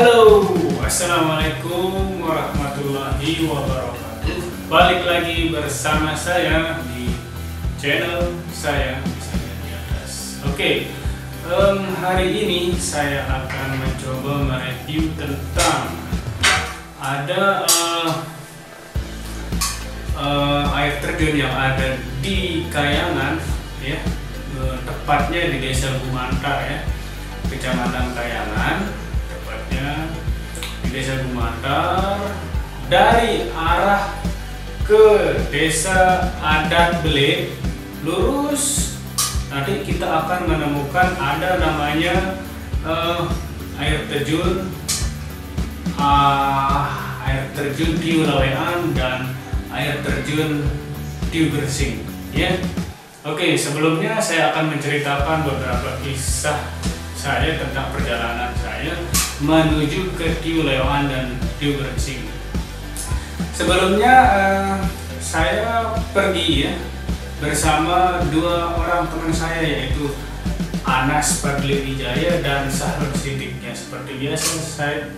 Halo, assalamualaikum warahmatullahi wabarakatuh. Balik lagi bersama saya di channel saya Bisa Lihat di Atas. Oke, hari ini saya akan mencoba mereview tentang ada air terjun yang ada di Kayangan, ya, tepatnya di Desa Gumanta, ya, Kecamatan Kayangan. Di Desa Gumantar, dari arah ke Desa Adat Belit lurus, nanti kita akan menemukan ada namanya air terjun Tiu Lawean dan air terjun Tiu Gersing, ya. Oke, sebelumnya saya akan menceritakan beberapa kisah saya tentang perjalanan saya menuju ke Tiu Lawean dan Tiu Gersing. Sebelumnya saya pergi, ya, bersama dua orang teman saya, yaitu Anas Padliwijaya dan Sahrul Siddiq. Seperti biasa,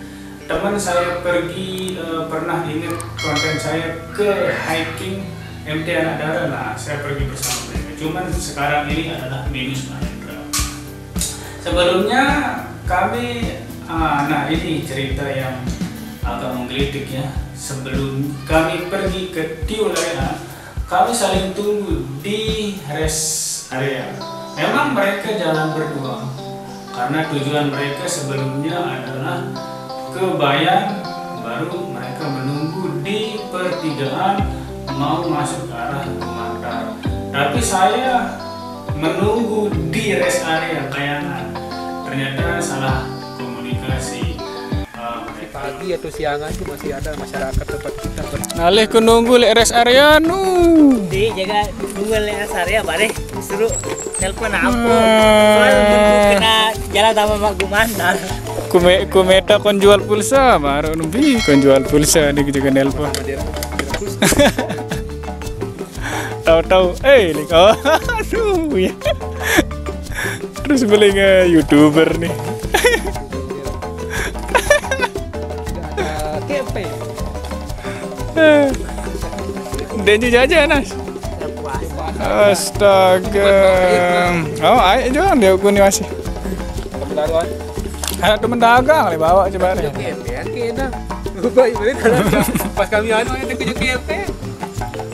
teman saya pergi pernah ingat konten saya ke hiking MT Anadara. Nah, saya pergi bersama mereka. Cuman sekarang ini adalah minus Mahendra. Sebelumnya kami nah ini cerita yang agak menggelitik, ya. Sebelum kami pergi ke Tiu Lawean, kami saling tunggu di rest area. Memang mereka jalan berdua karena tujuan mereka sebelumnya adalah ke Bayan, baru mereka menunggu di pertigaan mau masuk ke arah Gumantar. Tapi saya menunggu di rest area Kayangan. Ternyata salah komunikasi. Pagi atau siang aja masih ada masyarakat tempat kita. Nalih ku nunggu lek rest area Di jaga nunggu lek rest area bare disuruh telepon apa. Soalnya kena jalan sama Mak Gumantar. Kumeta kon jual pulsa, baru numpi kon jual pulsa di juga nelpon. Tahu-tahu aduh ya. Terus beli YouTuber nih. Kepe. Denji jajan, Nas. Astaga. Oh, ayo jangan dia aku nih masih. Kebenaran. Ada temen dagang nih bawa coba nih. Kepe ya kena. Baik beli pas kami anu ada ke kepe.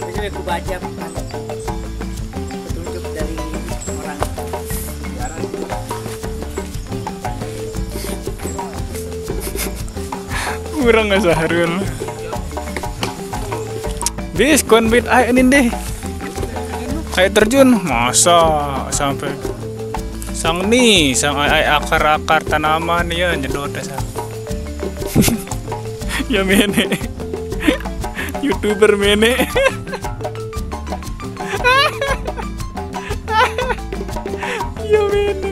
Ini aku baca petunjuk dari orang jarang. Kurang nggak Sahrul. Bis konbit air ini deh. Air terjun masa sampai sang akar-akar tanaman ya nyedot desa. Ya mene. YouTuber mene. Ya mene.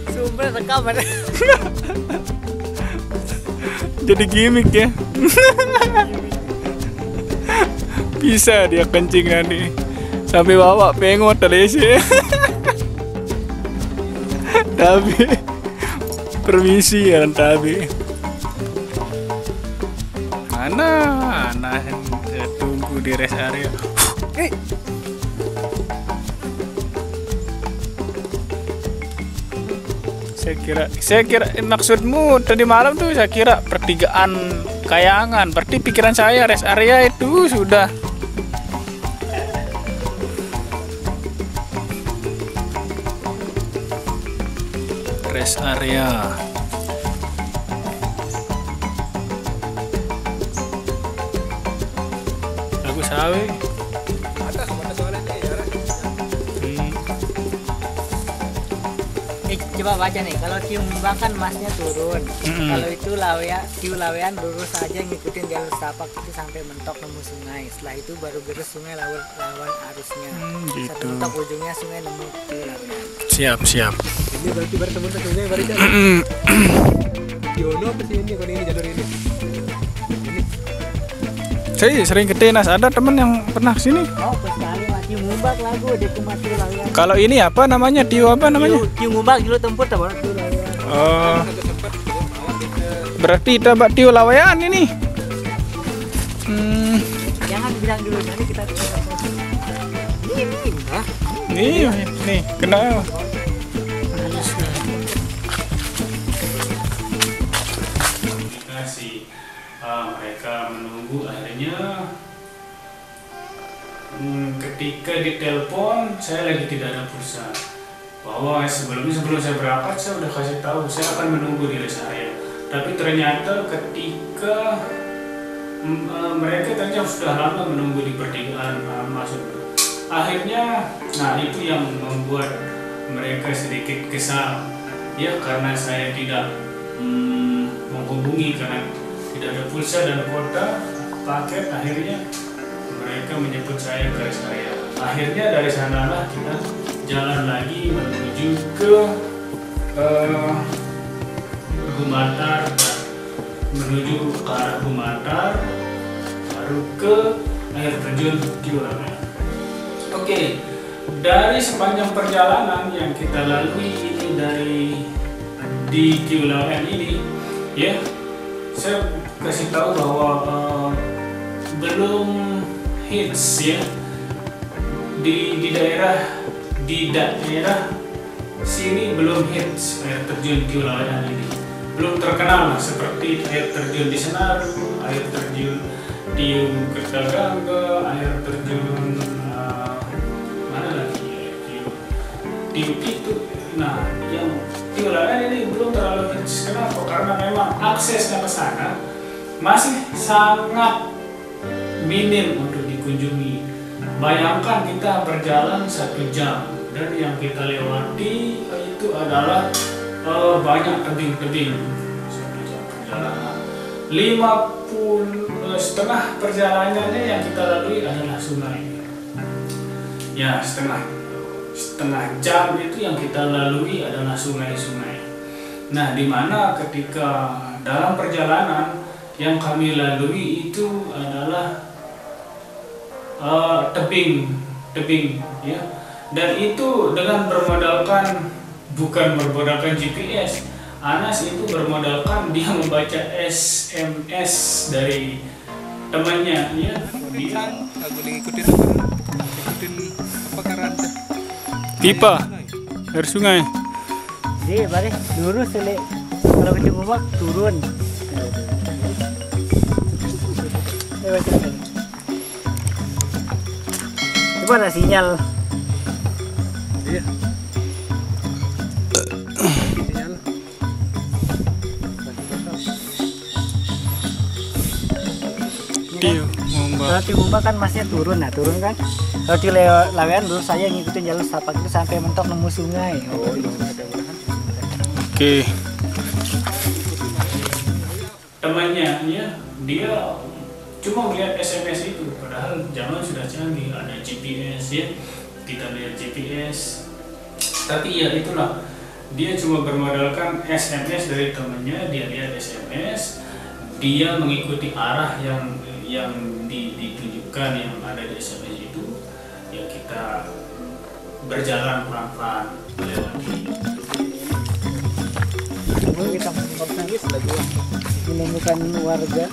Sumber rekaman. Jadi gimmick, ya. Bisa dia kencing nanti sampai bawa pengot telese. Tapi permisi ya tapi mana tunggu di rest area. Saya kira maksudmu tadi malam tuh saya kira pertigaan Kayangan. Berarti pikiran saya rest area itu sudah. Rest area. Lagu sawi. Ada kemana soalnya ya. Coba baca nih, kalau Tiu Mumbang kan masnya turun. Kalau itu Tiu Lawean lurus saja ngikutin jalur setapak itu sampai mentok nemu sungai. Setelah itu baru beres sungai lawan arusnya. Gitu. Satu mentok ujungnya sungai nemu Tiu Lawean. Siap. Ini berarti bertemu sungai baru jalan. Yono apa sih ini kalau ini jalur ini? Saya sering ke Tenas, ada temen yang pernah sini. Oh, sekali Tiu Mumbang lagu di Kumat Tiu Lawean. Kalau ini apa namanya? Tiu apa namanya? Tiu Mumbang dulu tempur tahu Tiu Lawean. Oh. Berarti kita Mbak Tio lawean ini. Jangan bilang dulu, nanti kita Nih, kena. Komunikasi, mereka menunggu, akhirnya ketika ditelepon saya lagi tidak ada pulsa, bahwa sebelum saya berangkat saya udah kasih tahu saya akan menunggu di rest area, tapi ternyata ketika mereka ternyata sudah lama menunggu di pertigaan masuk. Akhirnya, nah itu yang membuat mereka sedikit kesal, ya, karena saya tidak menghubungi karena tidak ada pulsa dan kuota paket. Akhirnya mereka menyebut saya ke rest area. Akhirnya dari sanalah kita jalan lagi menuju ke Gumatar, menuju ke arah Gumatar, baru ke air terjun Tiulawean. Oke, dari sepanjang perjalanan yang kita lalui ini di Tiulawean ini, ya, saya kasih tahu bahwa belum hits, ya, di daerah sini belum hits air terjun Tiulawean ini, belum terkenal seperti air terjun di Senaru, air terjun di Kertagangga, air terjun itu. Nah, yang Tiulawean ini belum terlalu hits. Kenapa? Karena memang aksesnya ke sana masih sangat minim untuk dikunjungi. Bayangkan kita berjalan 1 jam dan yang kita lewati itu adalah banyak tebing-tebing. 1 jam perjalanan. 50 perjalanannya yang kita lalui adalah sungai. Ya, setengah jam itu yang kita lalui adalah sungai-sungai. Nah, di mana ketika dalam perjalanan yang kami lalui itu adalah tebing, ya. Dan itu dengan bukan bermodalkan GPS. Anas itu bermodalkan dia membaca SMS dari temannya, ya. Dia aku ngikutin apa karena Pipa air sungai. Jadi balik lurus sele. Kalau ke Cibubak turun. Coba ada sinyal. Iya. Sinyal. Tio, Kalau Cibubak kan masnya turun, nah turun kan. Kalau di Lawean dulu saya ngikutin jalur setapak itu sampai mentok nemu sungai. Oh iya. Oke. temannya, ya, dia cuma melihat SMS itu, padahal zaman sudah canggih, ada GPS, ya, kita lihat GPS. Tapi ya itulah, dia cuma bermodalkan SMS dari temannya, dia lihat SMS, dia mengikuti arah yang ditunjukkan yang ada di SMS itu, ya kita berjalan pelan-pelan melewati. Kita menemukan warga.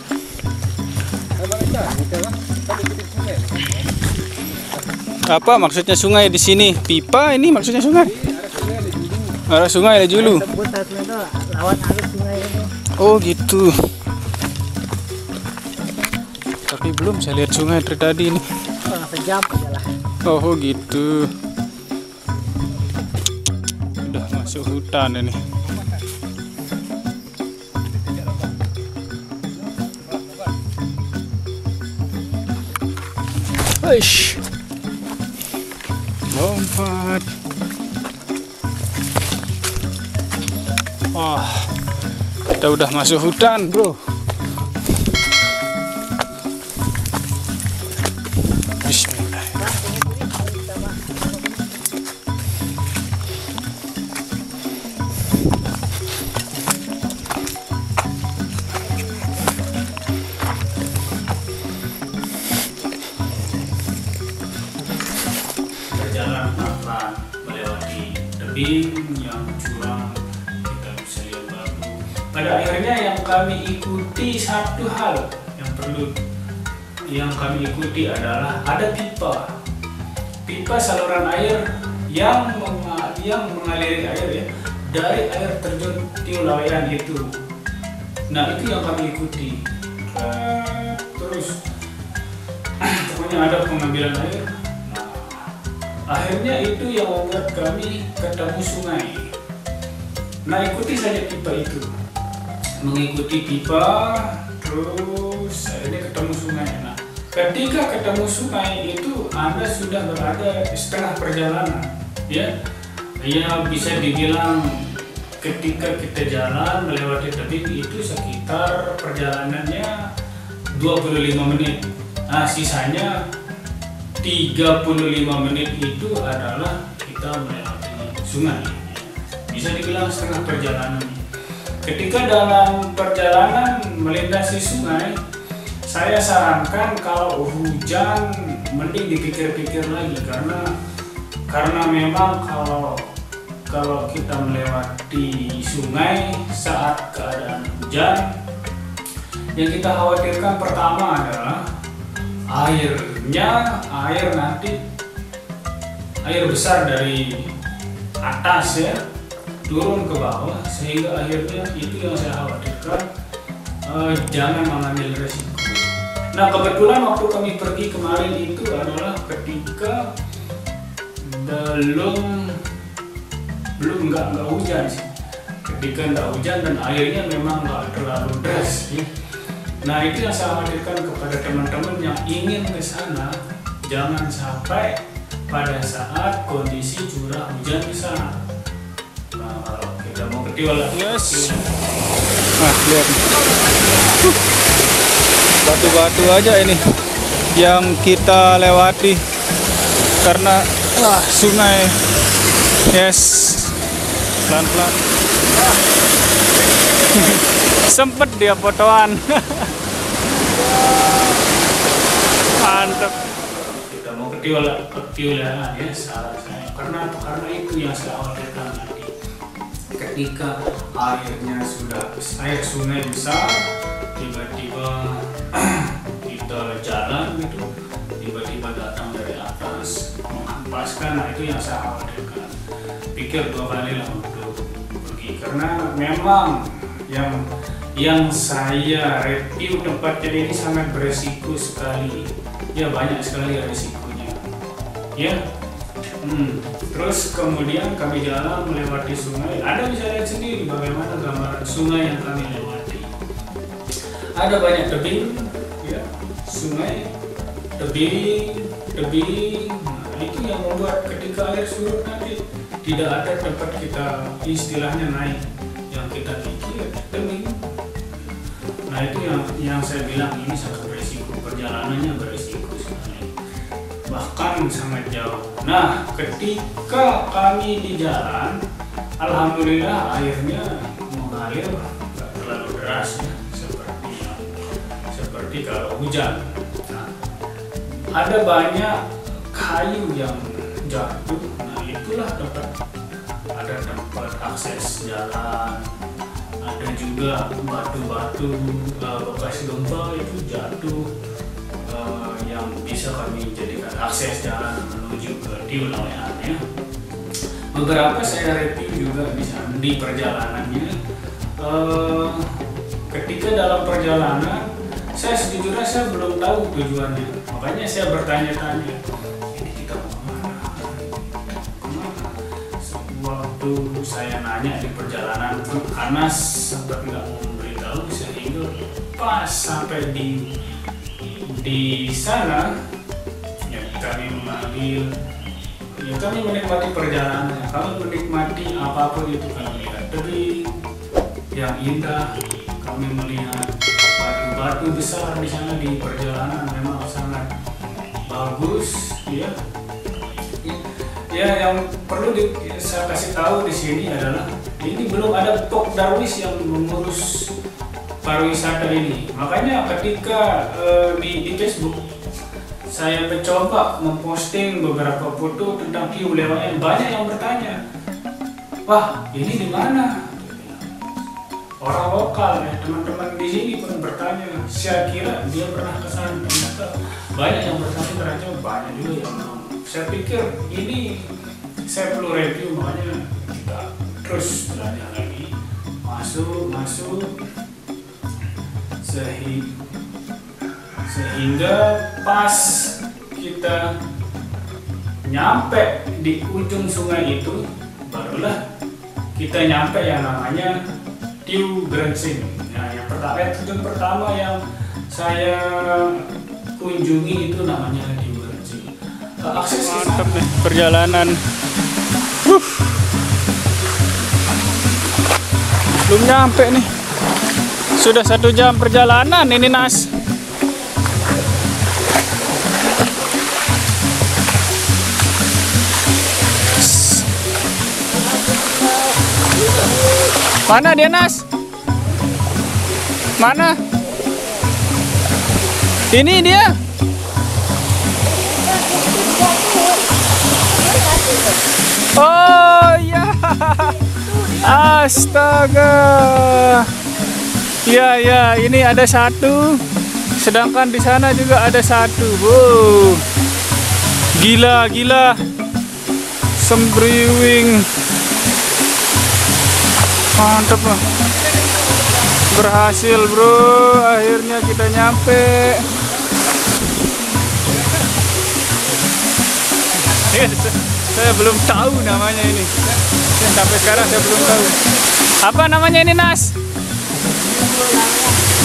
Apa maksudnya sungai di sini? Pipa ini maksudnya sungai. Arah sungai ada julu. Lawan arus sungai ini. Oh gitu. Tapi belum saya lihat sungai dari tadi ini. Sejam aja lah. Oh gitu. Udah masuk hutan ini. Eish. Lompat. Wah, kita udah masuk hutan, bro. Bismillah. Berjalan pelan-pelan melewati tebing yang curam, kita bisa lihat batu. pada akhirnya yang kami ikuti satu hal yang kami ikuti adalah ada pipa saluran air yang mengaliri air ya dari air terjun Tiu Lawean itu. Nah itu yang kami ikuti. Terus pokoknya ada pengambilan air. Nah, akhirnya itu yang membuat kami ketemu sungai. Nah ikuti saja pipa itu, mengikuti pipa, terus akhirnya ketemu sungai. Nah ketika ketemu sungai itu Anda sudah berada setengah perjalanan, ya bisa dibilang ketika kita jalan melewati tebing itu sekitar perjalanannya 25 menit. Nah sisanya 35 menit itu adalah kita melewati sungai. Bisa dibilang setengah perjalanan. Ketika dalam perjalanan melintasi sungai, saya sarankan kalau hujan mending dipikir-pikir lagi karena memang kalau kita melewati sungai saat keadaan hujan, yang kita khawatirkan pertama adalah air besar dari atas ya turun ke bawah, sehingga akhirnya itu yang saya khawatirkan. Jangan mengambil resiko. Nah kebetulan waktu kami pergi kemarin itu adalah ketika belum nggak hujan sih. Ketika nggak hujan dan airnya memang nggak terlalu deras ya. Nah itu yang saya khawatirkan kepada teman-teman yang ingin ke sana, jangan sampai pada saat kondisi curah hujan di sana. Nah kalau kita mau ke Tiu Lawean, Yes. Nah, lihat nih. Batu-batu aja ini yang kita lewati karena sungai. Yes. Pelan-pelan. Sempet dia fotoan. Mantap. kita mau ke Tiu Lawean ya, salah saya. Karena itu yang saya khawatirkan nanti. Ketika air sungai besar, tiba-tiba kita jalan gitu, tiba-tiba datang dari atas menghempaskan. Nah itu yang saya khawatirkan. Pikir 2 kali lah untuk pergi, karena memang yang saya review tempatnya ini sangat beresiko sekali ya, banyak sekali resikonya ya. Terus kemudian kami jalan melewati sungai. Anda bisa lihat sendiri bagaimana gambaran sungai yang kami lewati. Ada banyak tebing ya, sungai, tebing. Nah, itu yang membuat ketika air surut nanti tidak ada tempat kita istilahnya naik. Yang kita pikir tebing. Nah itu yang saya bilang ini sangat berisiko, perjalanannya berisiko sekali, bahkan sangat jauh. Nah ketika kami di jalan, alhamdulillah airnya mengalir nggak terlalu deras ya, seperti kalau hujan. Nah, ada banyak kayu yang jatuh. Nah itulah ada tempat akses jalan. Ada juga batu-batu bekas gempa itu jatuh yang bisa kami jadikan akses jalan menuju ke Tiu Lawean ya. Beberapa saya review juga di perjalanannya. Ketika dalam perjalanan sejujurnya saya belum tahu tujuannya, makanya saya bertanya-tanya, ini kita mau kemana? Waktu saya nanya di perjalanan, karena sempat nggak memberitahu, sehingga pas sampai di sana ya kami menikmati perjalanan. Kami menikmati apapun itu, kami melihat tebing yang indah, kami melihat batu-batu besar di sana. Di perjalanan memang sangat bagus ya. Ya, yang perlu saya kasih tahu di sini adalah ini belum ada Pok Darwis yang mengurus pariwisata ini. Makanya ketika di Facebook saya mencoba memposting beberapa foto tentang Tiu Lawean, banyak yang bertanya, "Wah, ini di mana?" orang lokal ya, teman-teman di sini pun bertanya, saya kira dia pernah ke sana, ternyata banyak yang bertanya, ternyata banyak juga yang belum. Saya pikir ini saya perlu review, makanya kita terus belajar lagi, masuk sehingga pas kita nyampe di ujung sungai itu, barulah kita nyampe yang namanya Tiu Grensing. Nah, yang tujuan pertama yang saya kunjungi itu namanya Tiu Grensing. Akses ke sana. Mantap nih perjalanan. Belum nyampe nih. Sudah 1 jam perjalanan ini Nas. Mana dia Nas? Mana? Ini dia. Oh ya. Astaga. Ya, ini ada 1. Sedangkan di sana juga ada 1. Wow. Gila. Sembriwing. Mantap lah. Berhasil bro, akhirnya kita nyampe. Saya belum tahu namanya ini. Sampai sekarang saya belum tahu. Apa namanya ini Nas?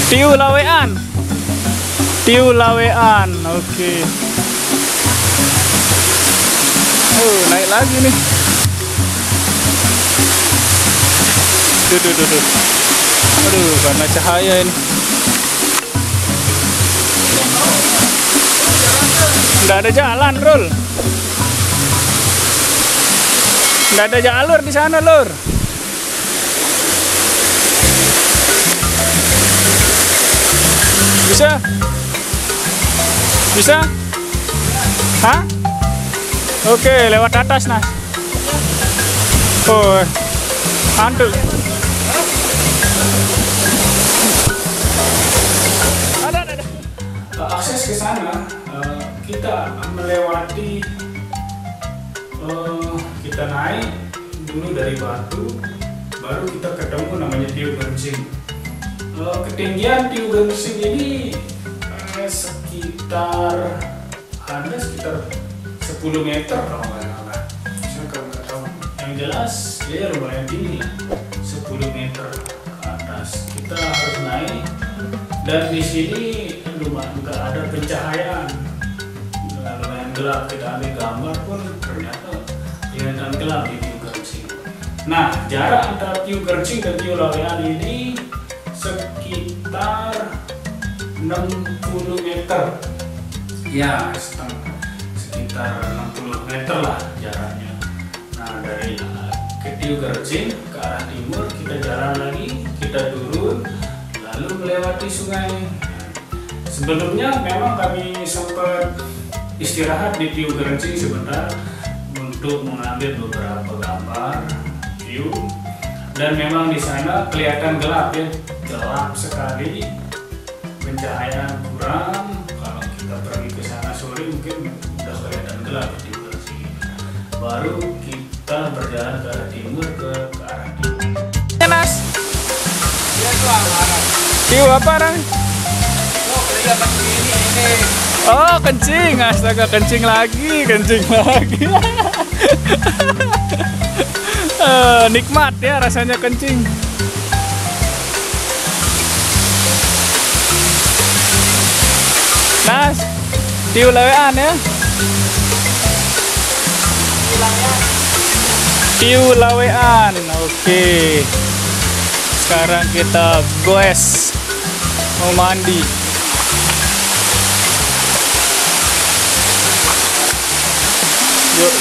Tiu Lawean. Oke. Oh, naik lagi nih. Duh. Aduh, karena cahaya ini. Nggak ada jalan, Rul. Nggak ada jalur di sana, Lur. Bisa? Hah? Oke, lewat atas, Nas. Oh, hantu. Akses ke sana kita melewati, kita naik dulu dari batu, baru kita ketemu namanya Tiu Grensing. Ketinggian Tiu Grensing ini sekitar 10 meter kalau nggak salah. Saya nggak tahu. Yang jelas dia lumayan tinggi, 10 meter ke atas. Kita harus naik, dan di sini nggak ada pencahayaan, lumayan gelap. Kita ambil gambar pun ternyata kelihatan gelap di Tiu Grensing. Nah, jarak antara Tiu Grensing dan Tiu Lawean ini sekitar 60 meter. Ya, sekitar 60 meter lah jaraknya. Nah, dari ke Tiu Grensing ke arah timur kita jalan lagi, kita turun, lalu melewati sungai. Sebelumnya memang kami sempat istirahat di Tiu Grensing sebentar untuk mengambil beberapa gambar view, dan memang di sana kelihatan gelap ya, gelap sekali, pencahayaan kurang. Kalau kita pergi ke sana sore mungkin udah kelihatan gelap di Tiu Grensing. Baru kita berjalan ke arah timur, ke arah timur. Nas. Tiu apa Ran? Oh, kencing. Astaga, kencing lagi. Nikmat ya rasanya kencing. Nas, Tiu Lawean ya. Tiu Lawean. Oke. Sekarang kita goes mau mandi. Yuk.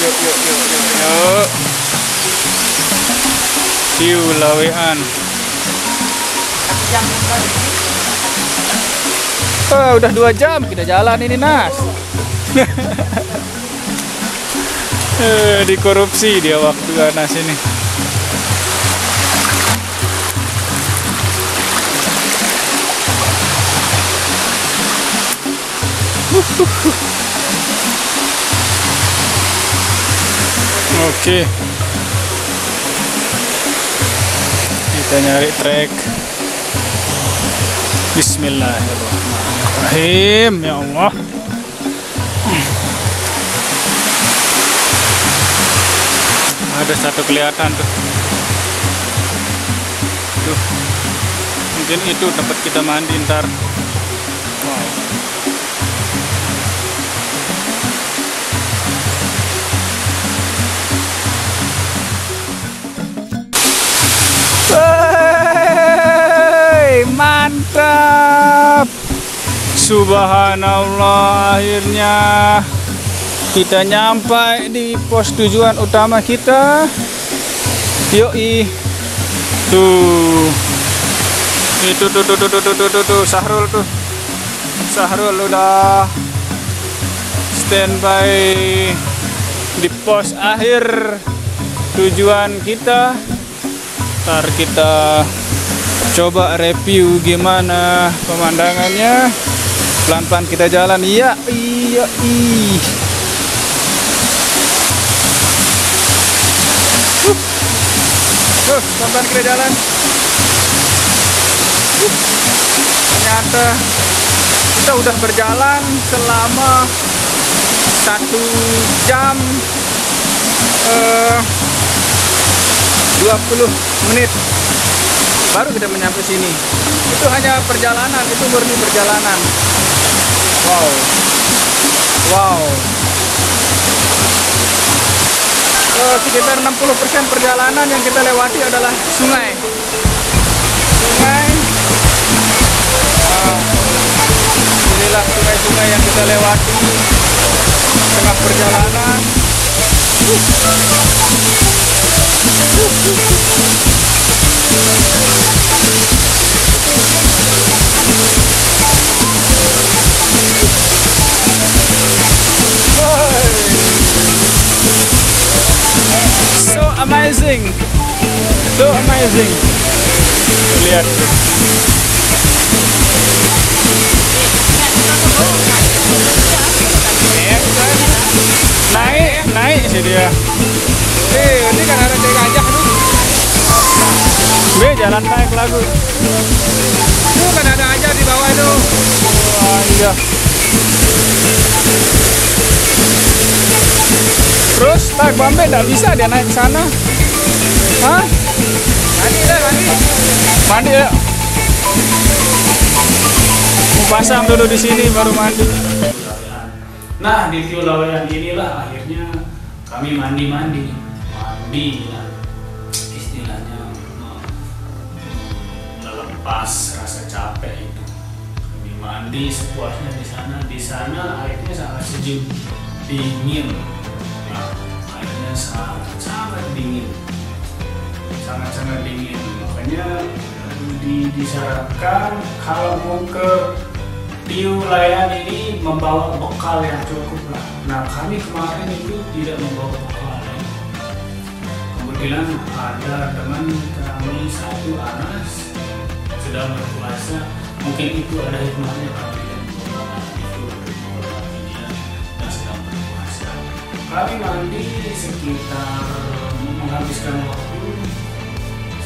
Tiu Lawean. Oh, udah 2 jam kita jalan ini Nas. Dikorupsi dia waktu Nas ini. Oke. Kita nyari trek. Bismillahirrahmanirrahim. Ya Allah. Ada satu kelihatan tuh. Tuh. Mungkin itu tempat kita mandi ntar. Wow. Wey, mantap. Subhanallah, akhirnya kita nyampe di pos tujuan utama kita. Yoi. Tuh. Itu tuh Sahrul tuh. Sahrul udah standby di pos akhir tujuan kita. Ntar kita coba review gimana pemandangannya. Pelan-pelan kita jalan. Iya. Pelan-pelan kita jalan. Ternyata kita udah berjalan selama 1 jam 20 menit baru kita menyampe sini. Itu hanya perjalanan, itu murni perjalanan. Wow. Sekitar 60% perjalanan yang kita lewati adalah sungai. Inilah sungai-sungai yang kita lewati tengah perjalanan. So amazing. Lihat tuh. Naik sih dia. Ini kan ada cek gajah tuh. Jalan naik lagu. Tuh kan ada aja di bawah itu. Wah, iya. Terus tak Bambe nggak bisa dia naik ke sana. Hah? Mandi ya. Mau pasang dulu di sini baru mandi. Nah, di Tiu Laweyan inilah akhirnya kami mandi lah, istilahnya melepas rasa capek itu. Kami mandi sepuasnya di sana. Di sana airnya sangat sejuk, dingin. Nah, airnya sangat dingin, sangat dingin. Makanya disarankan kalau mau ke Tiu Laweyan ini membawa bekal yang cukup lah. Nah, kami kemarin itu tidak membawa bekal. Kebetulan ada teman kami satu Anas sedang berpuasa. Mungkin itu ada hikmahnya kami tidak membawa itu dia dan sedang berpuasa. Kami mandi sekitar menghabiskan waktu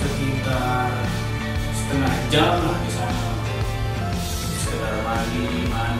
sekitar setengah jam lah di sana. Sekedar mandi dan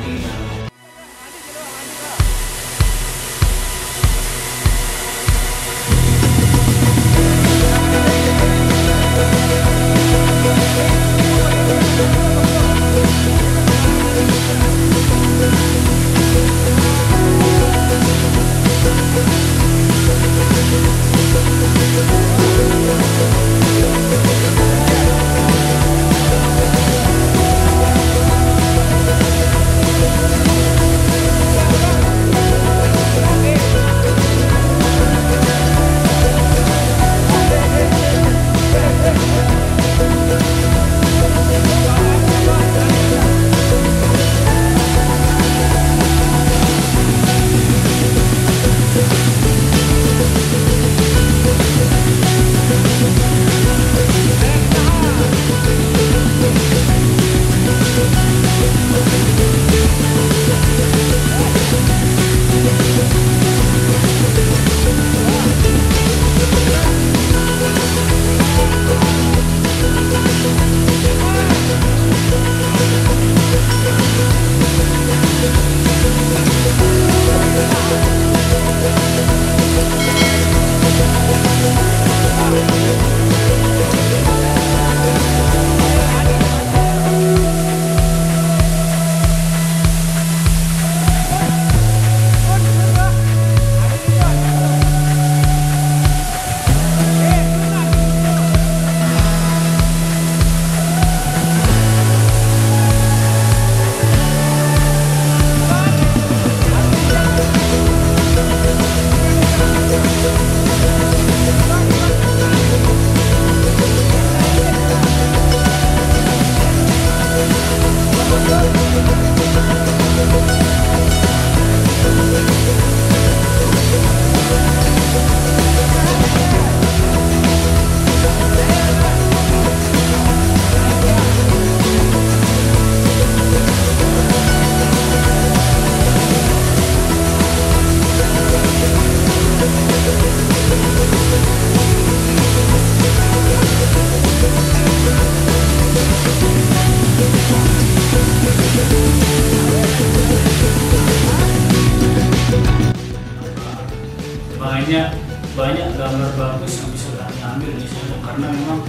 banyak gambar bagus yang bisa kami ambil di sana karena memang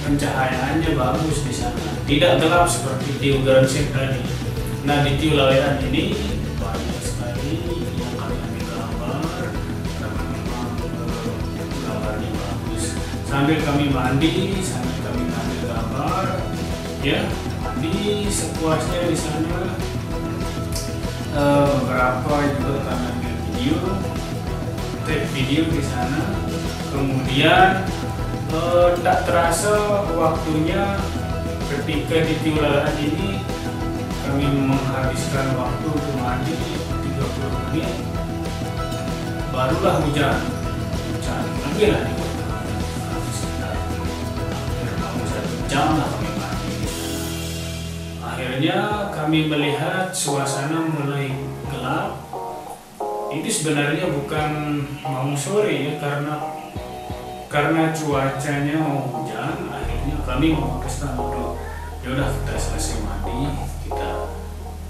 pencahayaannya bagus di sana, tidak gelap seperti Tiu Geransing tadi. Nah di Tiu Lawean ini banyak sekali yang kami ambil gambar karena memang gambarnya bagus. Sambil kami mandi, sambil kami ambil gambar, ya mandi sepuasnya di sana. Beberapa juga kami ambil video di sana. Kemudian tak terasa waktunya ketika di Tiu Lawean ini kami menghabiskan waktu untuk mandi 30 menit, barulah hujan lagi lah di kota. Sekitar hampir 1 jam lah kami mandi di sana. Akhirnya kami melihat suasana mulai gelap. Itu sebenarnya bukan mau sore ya, karena cuacanya mau hujan. Akhirnya kami memutuskan untuk yaudah kita selesai mandi, kita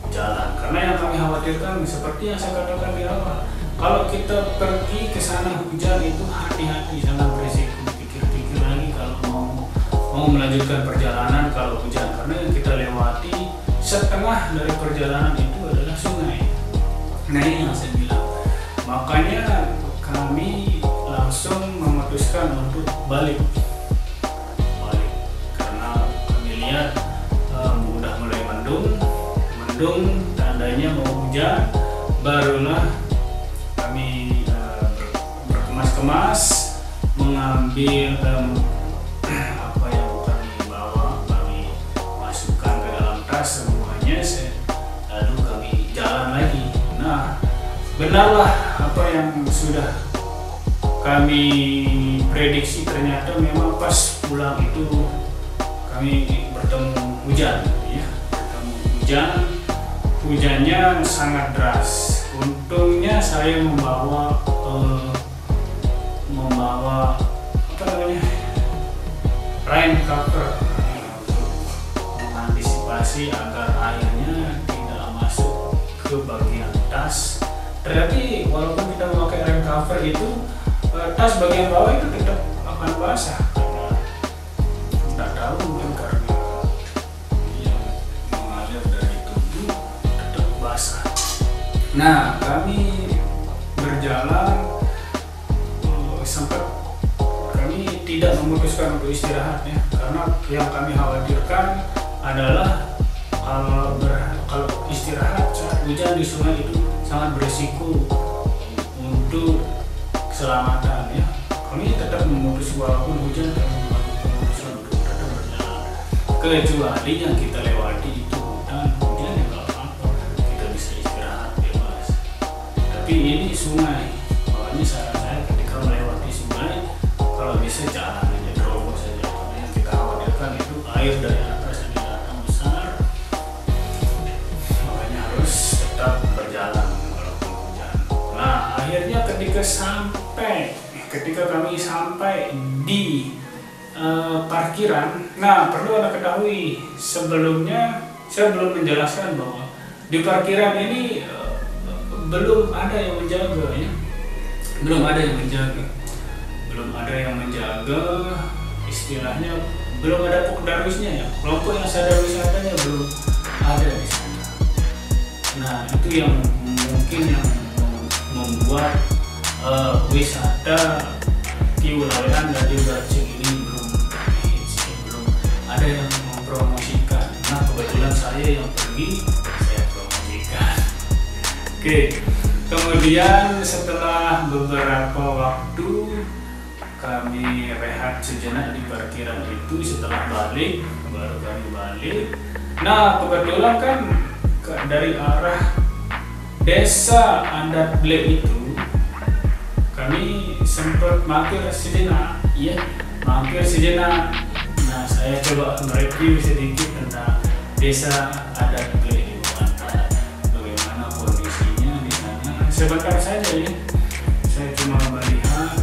jalan. Karena yang kami khawatirkan seperti yang saya katakan di awal, kalau kita pergi ke sana hujan itu hati-hati, jangan berisiko, pikir-pikir lagi kalau mau melanjutkan perjalanan kalau hujan. Karena yang kita lewati setengah dari perjalanan itu adalah sungai. Nah ini yang saya bilang. Makanya kami langsung memutuskan untuk balik karena kami lihat udah mulai mendung tandanya mau hujan. Barulah kami berkemas-kemas mengambil apa yang kami bawa, kami masukkan ke dalam tas semuanya, lalu kami jalan lagi. Nah benarlah apa yang sudah kami prediksi, ternyata memang pas pulang itu kami bertemu hujan ya, hujannya sangat deras. Untungnya saya membawa apa namanya, rain cover untuk mengantisipasi agar airnya tidak masuk ke bagian tas. Ternyata walaupun kita memakai rain cover itu, tas bagian bawah itu tetap akan basah karena tidak tahu mungkin karena yang mengalir dari tubuh tetap basah. Nah kami berjalan sempat kami tidak memutuskan untuk istirahat ya, karena yang kami khawatirkan adalah kalau istirahat saat hujan di sungai itu sangat berisiko untuk keselamatan ya. Kami tetap memutus walaupun hujan, kami memutuskan untuk tetap berjalan. Kecuali yang kita lewati itu hujan ya nggak apa-apa, kita bisa istirahat bebas. Tapi ini sungai, makanya saran saya ketika melewati sungai kalau bisa jalan aja, terobos saja. Karena yang kita khawatirkan itu air dari atas yang datang besar, makanya harus tetap berjalan. Nah akhirnya ketika kami sampai di parkiran, nah perlu Anda ketahui sebelumnya saya belum menjelaskan bahwa di parkiran ini belum ada yang menjaga ya, belum ada ada yang menjaga, istilahnya belum ada pokdarwisnya ya, kelompok yang sadar wisatanya belum ada di sana. Nah itu yang mungkin yang membuat wisata Tiu Lawean dan Tiu Gersing ini belum ada yang mempromosikan. Nah kebetulan saya yang pergi, saya promosikan. Oke, kemudian setelah beberapa waktu kami rehat sejenak di parkiran itu, setelah balik baru kami balik. Nah kebetulan kan dari arah desa Adat Ble itu kami sempat mampir sejenak, ya mampir sejenak. Nah saya coba mereview sedikit tentang desa Adat Ble di Buantan, bagaimana kondisinya di sana. Sebentar saja ya, saya cuma melihat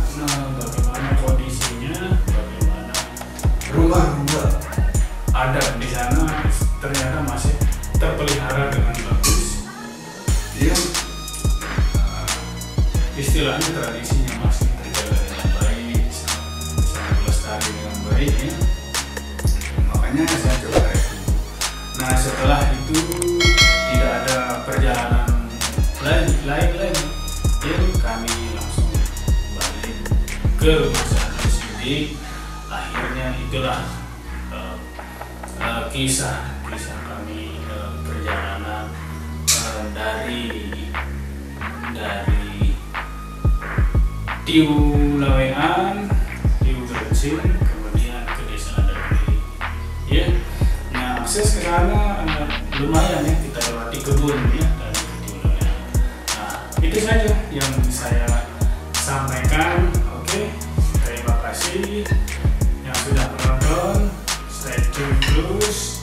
bagaimana kondisinya, bagaimana rumah-rumah adat di sana ternyata masih terpelihara dengan bagus. Ya, istilahnya tradisinya masih terjaga dengan baik, sangat lestari dengan baik ya. Makanya saya coba review. Nah setelah itu tidak ada perjalanan lain lagi, ya kami langsung balik ke rumah sanak sidik. Akhirnya itulah kisah kami perjalanan dari Tiu Lawean, Tiu Gersing, kemudian ke desa Adat Ble. Ya, nah akses ke sana lumayan ya, kita lewati kebun ya dari Tiu Lawean. Nah itu saja yang saya sampaikan. Oke, terima kasih yang sudah menonton. Stay tune terus.